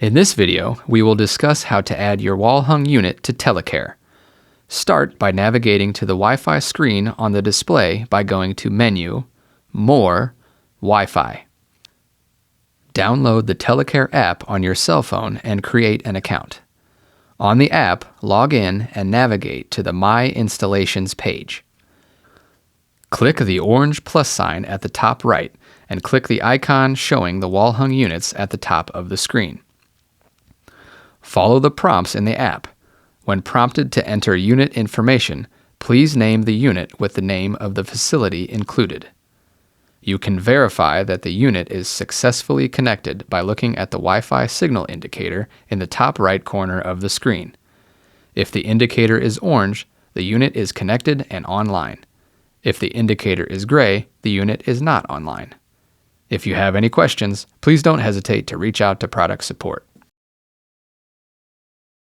In this video, we will discuss how to add your wall-hung unit to Tellicare. Start by navigating to the Wi-Fi screen on the display by going to Menu, More, Wi-Fi. Download the Tellicare app on your cell phone and create an account. On the app, log in and navigate to the My Installations page. Click the orange plus sign at the top right and click the icon showing the wall-hung units at the top of the screen. Follow the prompts in the app. When prompted to enter unit information, please name the unit with the name of the facility included. You can verify that the unit is successfully connected by looking at the Wi-Fi signal indicator in the top right corner of the screen. If the indicator is orange, the unit is connected and online. If the indicator is gray, the unit is not online. If you have any questions, please don't hesitate to reach out to product support.